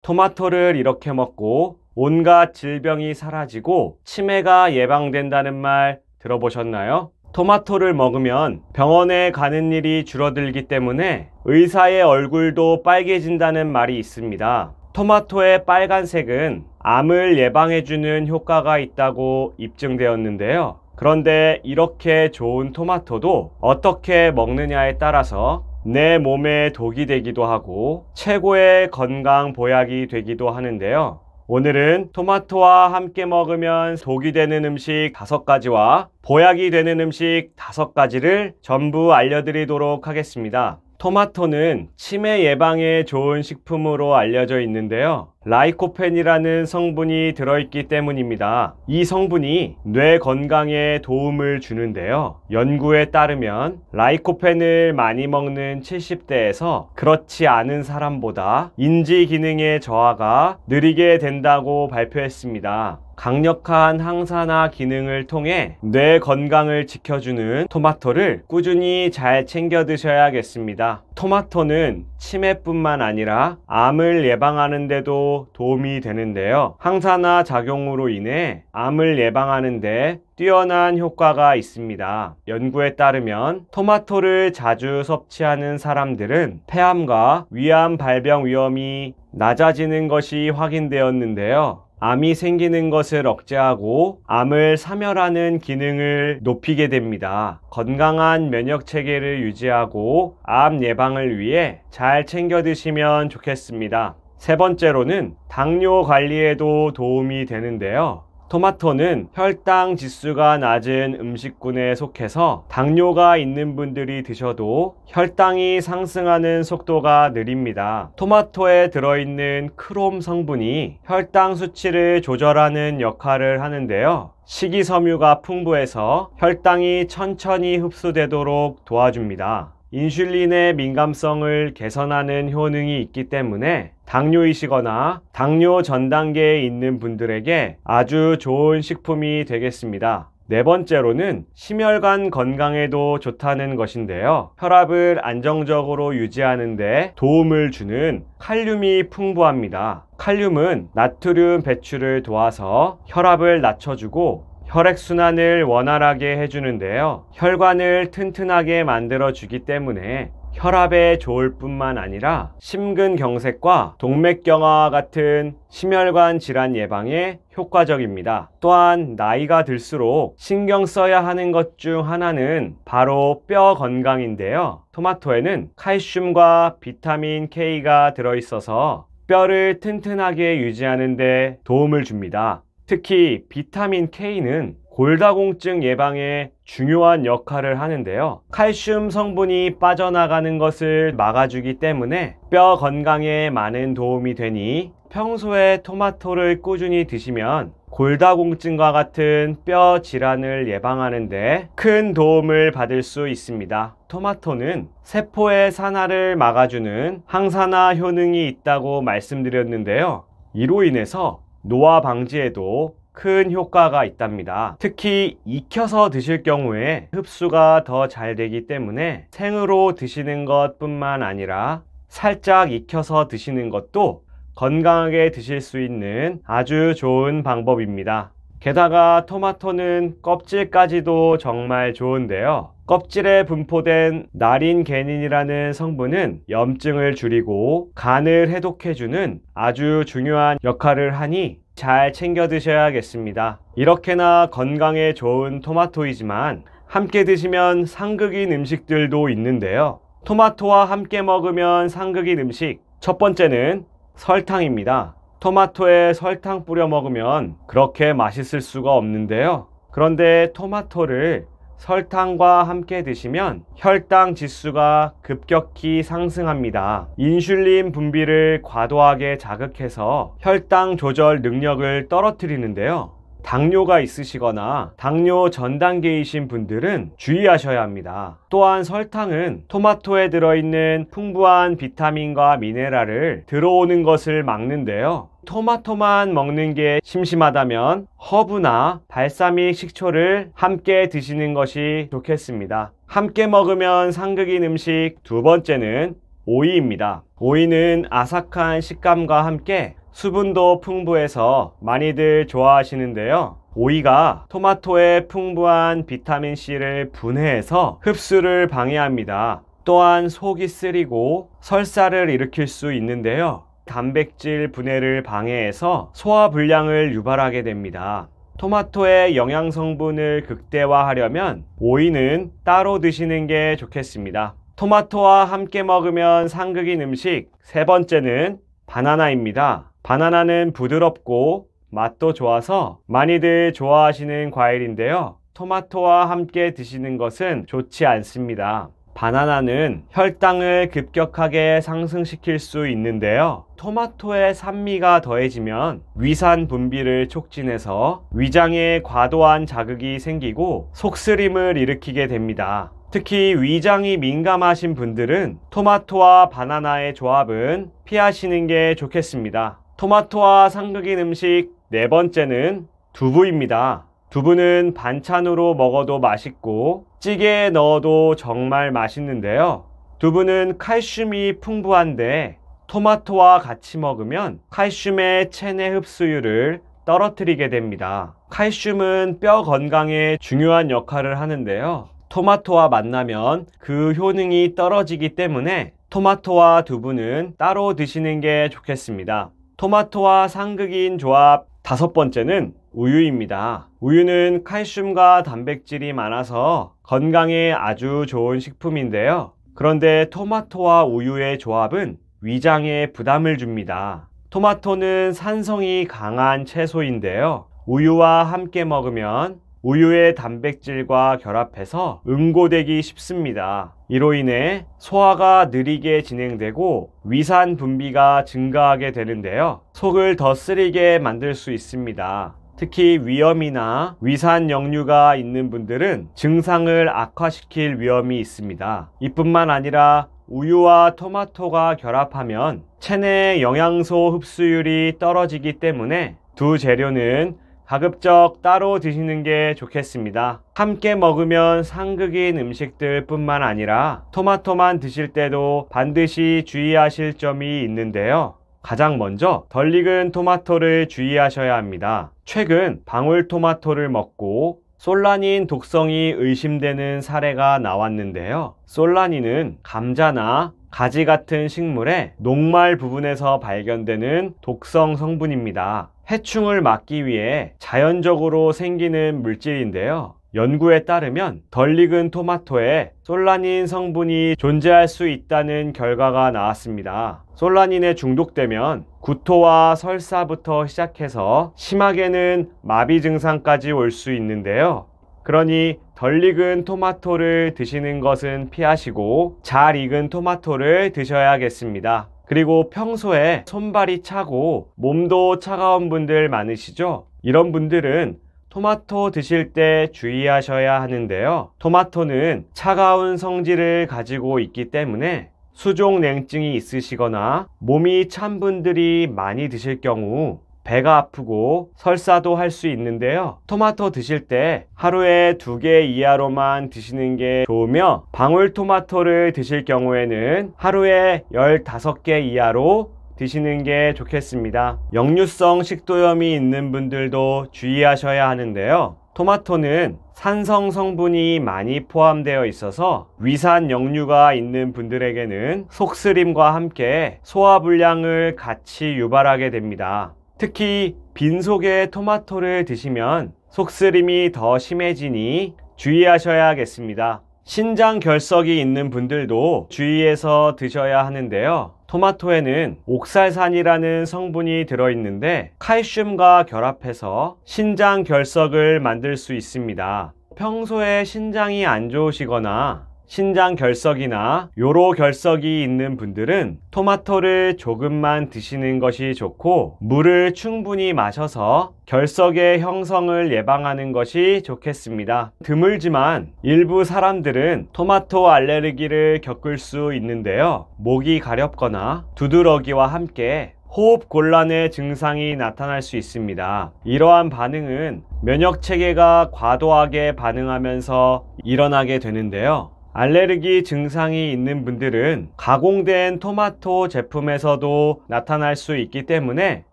토마토를 이렇게 먹고 온갖 질병이 사라지고 치매가 예방된다는 말 들어보셨나요? 토마토를 먹으면 병원에 가는 일이 줄어들기 때문에 의사의 얼굴도 빨개진다는 말이 있습니다. 토마토의 빨간색은 암을 예방해주는 효과가 있다고 입증되었는데요. 그런데 이렇게 좋은 토마토도 어떻게 먹느냐에 따라서 내 몸에 독이 되기도 하고 최고의 건강 보약이 되기도 하는데요. 오늘은 토마토와 함께 먹으면 독이 되는 음식 5가지와 보약이 되는 음식 5가지를 전부 알려드리도록 하겠습니다. 토마토는 치매 예방에 좋은 식품으로 알려져 있는데요. 라이코펜이라는 성분이 들어있기 때문입니다. 이 성분이 뇌 건강에 도움을 주는데요. 연구에 따르면 라이코펜을 많이 먹는 70대에서 그렇지 않은 사람보다 인지 기능의 저하가 느리게 된다고 발표했습니다. 강력한 항산화 기능을 통해 뇌 건강을 지켜주는 토마토를 꾸준히 잘 챙겨 드셔야겠습니다. 토마토는 치매뿐만 아니라 암을 예방하는 데도 도움이 되는데요. 항산화 작용으로 인해 암을 예방하는 데 뛰어난 효과가 있습니다. 연구에 따르면 토마토를 자주 섭취하는 사람들은 폐암과 위암 발병 위험이 낮아지는 것이 확인되었는데요. 암이 생기는 것을 억제하고 암을 사멸하는 기능을 높이게 됩니다. 건강한 면역 체계를 유지하고 암 예방을 위해 잘 챙겨 드시면 좋겠습니다. 세 번째로는 당뇨 관리에도 도움이 되는데요. 토마토는 혈당 지수가 낮은 음식군에 속해서 당뇨가 있는 분들이 드셔도 혈당이 상승하는 속도가 느립니다. 토마토에 들어있는 크롬 성분이 혈당 수치를 조절하는 역할을 하는데요. 식이섬유가 풍부해서 혈당이 천천히 흡수되도록 도와줍니다. 인슐린의 민감성을 개선하는 효능이 있기 때문에 당뇨이시거나 당뇨 전 단계에 있는 분들에게 아주 좋은 식품이 되겠습니다. 네 번째로는 심혈관 건강에도 좋다는 것인데요. 혈압을 안정적으로 유지하는 데 도움을 주는 칼륨이 풍부합니다. 칼륨은 나트륨 배출을 도와서 혈압을 낮춰주고 혈액순환을 원활하게 해주는데요. 혈관을 튼튼하게 만들어주기 때문에 혈압에 좋을 뿐만 아니라 심근경색과 동맥경화와 같은 심혈관 질환 예방에 효과적입니다. 또한 나이가 들수록 신경 써야 하는 것 중 하나는 바로 뼈 건강인데요. 토마토에는 칼슘과 비타민 K가 들어있어서 뼈를 튼튼하게 유지하는 데 도움을 줍니다. 특히 비타민 K는 골다공증 예방에 중요한 역할을 하는데요. 칼슘 성분이 빠져나가는 것을 막아주기 때문에 뼈 건강에 많은 도움이 되니 평소에 토마토를 꾸준히 드시면 골다공증과 같은 뼈 질환을 예방하는 데 큰 도움을 받을 수 있습니다. 토마토는 세포의 산화를 막아주는 항산화 효능이 있다고 말씀드렸는데요. 이로 인해서 노화 방지에도 큰 효과가 있답니다. 특히 익혀서 드실 경우에 흡수가 더 잘 되기 때문에 생으로 드시는 것 뿐만 아니라 살짝 익혀서 드시는 것도 건강하게 드실 수 있는 아주 좋은 방법입니다. 게다가 토마토는 껍질까지도 정말 좋은데요. 껍질에 분포된 나린게닌이라는 성분은 염증을 줄이고 간을 해독해주는 아주 중요한 역할을 하니 잘 챙겨 드셔야겠습니다. 이렇게나 건강에 좋은 토마토이지만 함께 드시면 상극인 음식들도 있는데요. 토마토와 함께 먹으면 상극인 음식, 첫 번째는 설탕입니다. 토마토에 설탕 뿌려 먹으면 그렇게 맛있을 수가 없는데요. 그런데 토마토를 설탕과 함께 드시면 혈당 지수가 급격히 상승합니다. 인슐린 분비를 과도하게 자극해서 혈당 조절 능력을 떨어뜨리는데요. 당뇨가 있으시거나 당뇨 전 단계이신 분들은 주의하셔야 합니다. 또한 설탕은 토마토에 들어있는 풍부한 비타민과 미네랄을 들어오는 것을 막는데요. 토마토만 먹는 게 심심하다면 허브나 발사믹 식초를 함께 드시는 것이 좋겠습니다. 함께 먹으면 상극인 음식 두 번째는 오이입니다. 오이는 아삭한 식감과 함께 수분도 풍부해서 많이들 좋아하시는데요. 오이가 토마토의 풍부한 비타민C를 분해해서 흡수를 방해합니다. 또한 속이 쓰리고 설사를 일으킬 수 있는데요. 단백질 분해를 방해해서 소화불량을 유발하게 됩니다. 토마토의 영양 성분을 극대화하려면 오이는 따로 드시는 게 좋겠습니다. 토마토와 함께 먹으면 상극인 음식 세 번째는 바나나입니다. 바나나는 부드럽고 맛도 좋아서 많이들 좋아하시는 과일인데요. 토마토와 함께 드시는 것은 좋지 않습니다. 바나나는 혈당을 급격하게 상승시킬 수 있는데요. 토마토의 산미가 더해지면 위산 분비를 촉진해서 위장에 과도한 자극이 생기고 속쓰림을 일으키게 됩니다. 특히 위장이 민감하신 분들은 토마토와 바나나의 조합은 피하시는 게 좋겠습니다. 토마토와 상극인 음식 네 번째는 두부입니다. 두부는 반찬으로 먹어도 맛있고 찌개에 넣어도 정말 맛있는데요. 두부는 칼슘이 풍부한데 토마토와 같이 먹으면 칼슘의 체내 흡수율을 떨어뜨리게 됩니다. 칼슘은 뼈 건강에 중요한 역할을 하는데요. 토마토와 만나면 그 효능이 떨어지기 때문에 토마토와 두부는 따로 드시는 게 좋겠습니다. 토마토와 상극인 조합 다섯 번째는 우유입니다. 우유는 칼슘과 단백질이 많아서 건강에 아주 좋은 식품인데요. 그런데 토마토와 우유의 조합은 위장에 부담을 줍니다. 토마토는 산성이 강한 채소인데요. 우유와 함께 먹으면 우유의 단백질과 결합해서 응고되기 쉽습니다. 이로 인해 소화가 느리게 진행되고 위산 분비가 증가하게 되는데요. 속을 더 쓰리게 만들 수 있습니다. 특히 위염이나 위산 역류가 있는 분들은 증상을 악화시킬 위험이 있습니다. 이뿐만 아니라 우유와 토마토가 결합하면 체내 영양소 흡수율이 떨어지기 때문에 두 재료는 가급적 따로 드시는 게 좋겠습니다. 함께 먹으면 상극인 음식들 뿐만 아니라 토마토만 드실 때도 반드시 주의하실 점이 있는데요. 가장 먼저 덜 익은 토마토를 주의하셔야 합니다. 최근 방울토마토를 먹고 솔라닌 독성이 의심되는 사례가 나왔는데요. 솔라닌은 감자나 가지 같은 식물의 녹말 부분에서 발견되는 독성 성분입니다. 해충을 막기 위해 자연적으로 생기는 물질인데요. 연구에 따르면 덜 익은 토마토에 솔라닌 성분이 존재할 수 있다는 결과가 나왔습니다. 솔라닌에 중독되면 구토와 설사부터 시작해서 심하게는 마비 증상까지 올 수 있는데요. 그러니 덜 익은 토마토를 드시는 것은 피하시고 잘 익은 토마토를 드셔야겠습니다. 그리고 평소에 손발이 차고 몸도 차가운 분들 많으시죠? 이런 분들은 토마토 드실 때 주의하셔야 하는데요. 토마토는 차가운 성질을 가지고 있기 때문에 수족 냉증이 있으시거나 몸이 찬 분들이 많이 드실 경우 배가 아프고 설사도 할 수 있는데요. 토마토 드실 때 하루에 2개 이하로만 드시는 게 좋으며 방울토마토를 드실 경우에는 하루에 15개 이하로 드시는 게 좋겠습니다. 역류성 식도염이 있는 분들도 주의하셔야 하는데요. 토마토는 산성 성분이 많이 포함되어 있어서 위산 역류가 있는 분들에게는 속쓰림과 함께 소화불량을 같이 유발하게 됩니다. 특히 빈속에 토마토를 드시면 속쓰림이 더 심해지니 주의하셔야겠습니다. 신장 결석이 있는 분들도 주의해서 드셔야 하는데요. 토마토에는 옥살산이라는 성분이 들어있는데 칼슘과 결합해서 신장 결석을 만들 수 있습니다. 평소에 신장이 안 좋으시거나 신장 결석이나 요로 결석이 있는 분들은 토마토를 조금만 드시는 것이 좋고 물을 충분히 마셔서 결석의 형성을 예방하는 것이 좋겠습니다. 드물지만 일부 사람들은 토마토 알레르기를 겪을 수 있는데요. 목이 가렵거나 두드러기와 함께 호흡 곤란의 증상이 나타날 수 있습니다. 이러한 반응은 면역 체계가 과도하게 반응하면서 일어나게 되는데요. 알레르기 증상이 있는 분들은 가공된 토마토 제품에서도 나타날 수 있기 때문에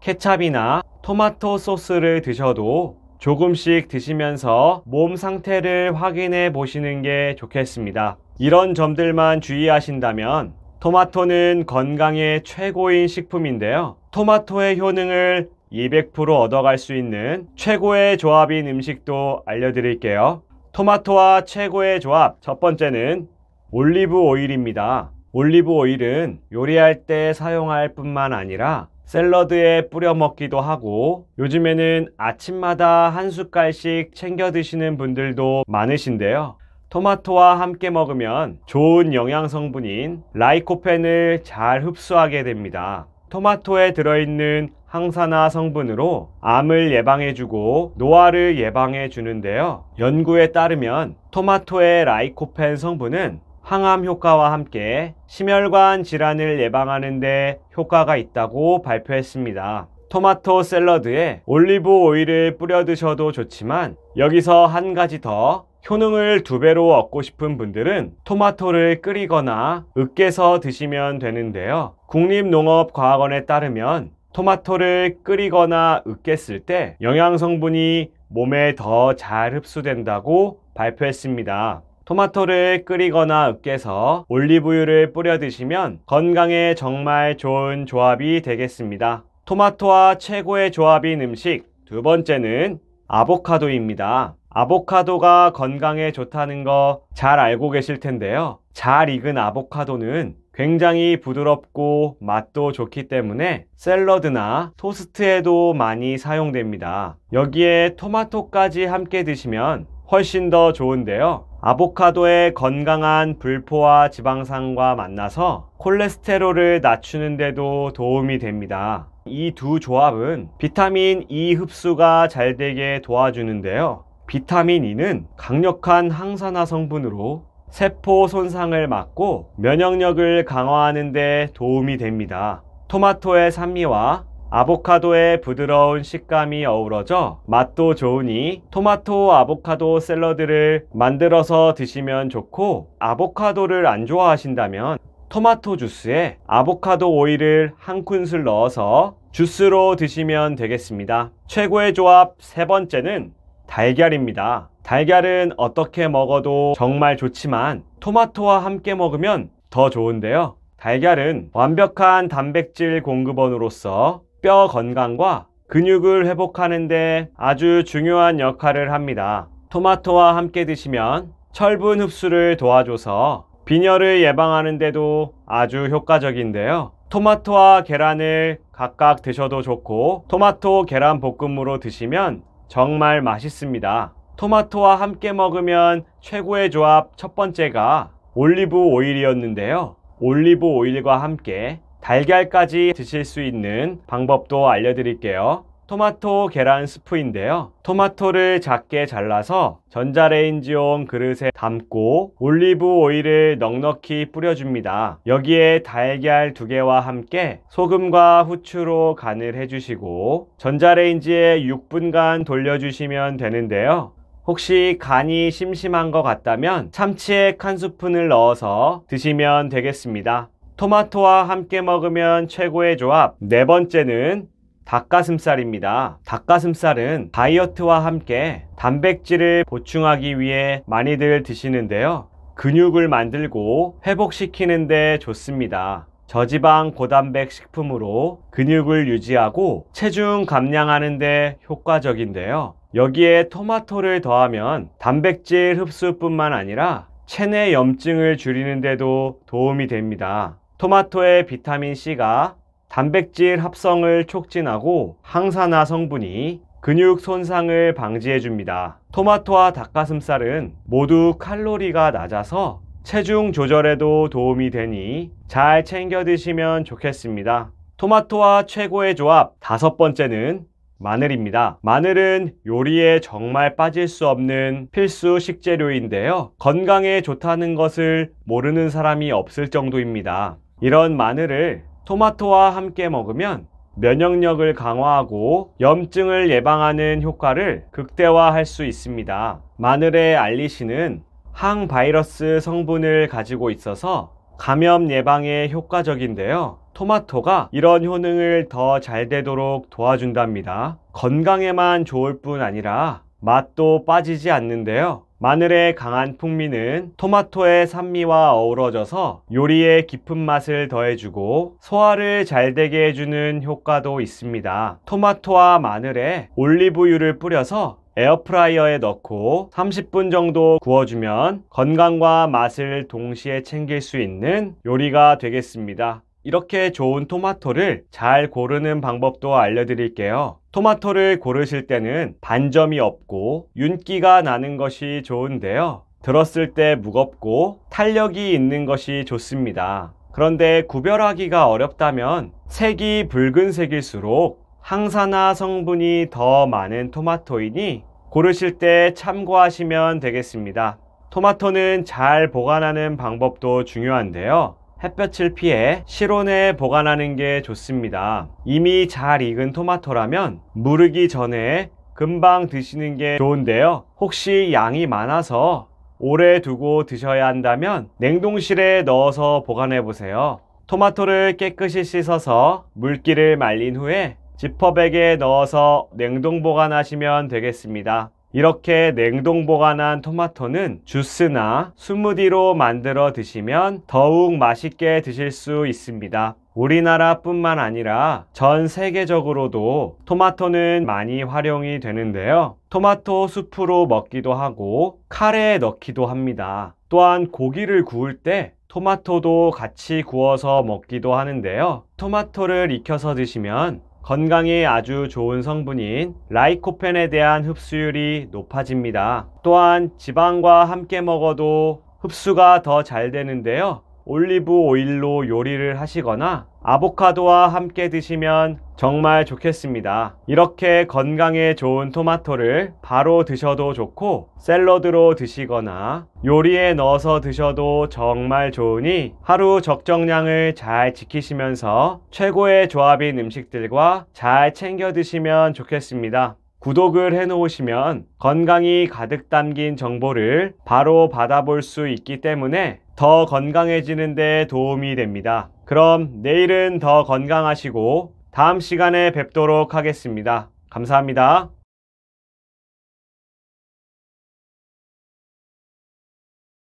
케찹이나 토마토 소스를 드셔도 조금씩 드시면서 몸 상태를 확인해 보시는 게 좋겠습니다. 이런 점들만 주의하신다면 토마토는 건강에 최고인 식품인데요. 토마토의 효능을 200% 얻어갈 수 있는 최고의 조합인 음식도 알려드릴게요. 토마토와 최고의 조합, 첫 번째는 올리브 오일입니다. 올리브 오일은 요리할 때 사용할 뿐만 아니라 샐러드에 뿌려 먹기도 하고 요즘에는 아침마다 한 숟갈씩 챙겨 드시는 분들도 많으신데요. 토마토와 함께 먹으면 좋은 영양 성분인 라이코펜을 잘 흡수하게 됩니다. 토마토에 들어있는 항산화 성분으로 암을 예방해주고 노화를 예방해주는데요. 연구에 따르면 토마토의 라이코펜 성분은 항암 효과와 함께 심혈관 질환을 예방하는 데 효과가 있다고 발표했습니다. 토마토 샐러드에 올리브 오일을 뿌려 드셔도 좋지만 여기서 한 가지 더 효능을 2배로 얻고 싶은 분들은 토마토를 끓이거나 으깨서 드시면 되는데요. 국립농업과학원에 따르면 토마토를 끓이거나 으깼을 때 영양 성분이 몸에 더 잘 흡수된다고 발표했습니다. 토마토를 끓이거나 으깨서 올리브유를 뿌려 드시면 건강에 정말 좋은 조합이 되겠습니다. 토마토와 최고의 조합인 음식 두 번째는 아보카도입니다. 아보카도가 건강에 좋다는 거 잘 알고 계실 텐데요. 잘 익은 아보카도는 굉장히 부드럽고 맛도 좋기 때문에 샐러드나 토스트에도 많이 사용됩니다. 여기에 토마토까지 함께 드시면 훨씬 더 좋은데요. 아보카도의 건강한 불포화 지방산과 만나서 콜레스테롤을 낮추는 데도 도움이 됩니다. 이 두 조합은 비타민 E 흡수가 잘 되게 도와주는데요. 비타민 E는 강력한 항산화 성분으로 세포 손상을 막고 면역력을 강화하는 데 도움이 됩니다. 토마토의 산미와 아보카도의 부드러운 식감이 어우러져 맛도 좋으니 토마토 아보카도 샐러드를 만들어서 드시면 좋고, 아보카도를 안 좋아하신다면 토마토 주스에 아보카도 오일을 한 큰술 넣어서 주스로 드시면 되겠습니다. 최고의 조합 세 번째는 달걀입니다. 달걀은 어떻게 먹어도 정말 좋지만 토마토와 함께 먹으면 더 좋은데요. 달걀은 완벽한 단백질 공급원으로서 뼈 건강과 근육을 회복하는 데 아주 중요한 역할을 합니다. 토마토와 함께 드시면 철분 흡수를 도와줘서 빈혈을 예방하는 데도 아주 효과적인데요. 토마토와 계란을 각각 드셔도 좋고 토마토 계란 볶음으로 드시면 정말 맛있습니다. 토마토와 함께 먹으면 최고의 조합 첫 번째가 올리브 오일이었는데요. 올리브 오일과 함께 달걀까지 드실 수 있는 방법도 알려드릴게요. 토마토 계란 스프인데요. 토마토를 작게 잘라서 전자레인지용 그릇에 담고 올리브 오일을 넉넉히 뿌려줍니다. 여기에 달걀 2개와 함께 소금과 후추로 간을 해주시고 전자레인지에 6분간 돌려주시면 되는데요. 혹시 간이 심심한 것 같다면 참치액 1스푼을 넣어서 드시면 되겠습니다. 토마토와 함께 먹으면 최고의 조합 네 번째는 닭가슴살입니다. 닭가슴살은 다이어트와 함께 단백질을 보충하기 위해 많이들 드시는데요. 근육을 만들고 회복시키는 데 좋습니다. 저지방 고단백 식품으로 근육을 유지하고 체중 감량하는 데 효과적인데요. 여기에 토마토를 더하면 단백질 흡수뿐만 아니라 체내 염증을 줄이는 데도 도움이 됩니다. 토마토의 비타민C가 단백질 합성을 촉진하고 항산화 성분이 근육 손상을 방지해 줍니다. 토마토와 닭가슴살은 모두 칼로리가 낮아서 체중 조절에도 도움이 되니 잘 챙겨 드시면 좋겠습니다. 토마토와 최고의 조합 다섯 번째는 마늘입니다. 마늘은 요리에 정말 빠질 수 없는 필수 식재료인데요. 건강에 좋다는 것을 모르는 사람이 없을 정도입니다. 이런 마늘을 토마토와 함께 먹으면 면역력을 강화하고 염증을 예방하는 효과를 극대화할 수 있습니다. 마늘의 알리신은 항바이러스 성분을 가지고 있어서 감염 예방에 효과적인데요. 토마토가 이런 효능을 더 잘 되도록 도와준답니다. 건강에만 좋을 뿐 아니라 맛도 빠지지 않는데요. 마늘의 강한 풍미는 토마토의 산미와 어우러져서 요리에 깊은 맛을 더해주고 소화를 잘 되게 해주는 효과도 있습니다. 토마토와 마늘에 올리브유를 뿌려서 에어프라이어에 넣고 30분 정도 구워주면 건강과 맛을 동시에 챙길 수 있는 요리가 되겠습니다. 이렇게 좋은 토마토를 잘 고르는 방법도 알려드릴게요. 토마토를 고르실 때는 반점이 없고 윤기가 나는 것이 좋은데요. 들었을 때 무겁고 탄력이 있는 것이 좋습니다. 그런데 구별하기가 어렵다면 색이 붉은색일수록 항산화 성분이 더 많은 토마토이니 고르실 때 참고하시면 되겠습니다. 토마토는 잘 보관하는 방법도 중요한데요. 햇볕을 피해 실온에 보관하는 게 좋습니다. 이미 잘 익은 토마토라면 무르기 전에 금방 드시는 게 좋은데요. 혹시 양이 많아서 오래 두고 드셔야 한다면 냉동실에 넣어서 보관해 보세요. 토마토를 깨끗이 씻어서 물기를 말린 후에 지퍼백에 넣어서 냉동 보관하시면 되겠습니다. 이렇게 냉동 보관한 토마토는 주스나 스무디로 만들어 드시면 더욱 맛있게 드실 수 있습니다. 우리나라뿐만 아니라 전 세계적으로도 토마토는 많이 활용이 되는데요. 토마토 수프로 먹기도 하고 카레에 넣기도 합니다. 또한 고기를 구울 때 토마토도 같이 구워서 먹기도 하는데요. 토마토를 익혀서 드시면 건강에 아주 좋은 성분인 라이코펜에 대한 흡수율이 높아집니다. 또한 지방과 함께 먹어도 흡수가 더 잘 되는데요. 올리브 오일로 요리를 하시거나 아보카도와 함께 드시면 정말 좋겠습니다. 이렇게 건강에 좋은 토마토를 바로 드셔도 좋고 샐러드로 드시거나 요리에 넣어서 드셔도 정말 좋으니 하루 적정량을 잘 지키시면서 최고의 조합인 음식들과 잘 챙겨 드시면 좋겠습니다. 구독을 해 놓으시면 건강이 가득 담긴 정보를 바로 받아볼 수 있기 때문에 더 건강해지는 데 도움이 됩니다. 그럼 내일은 더 건강하시고 다음 시간에 뵙도록 하겠습니다. 감사합니다.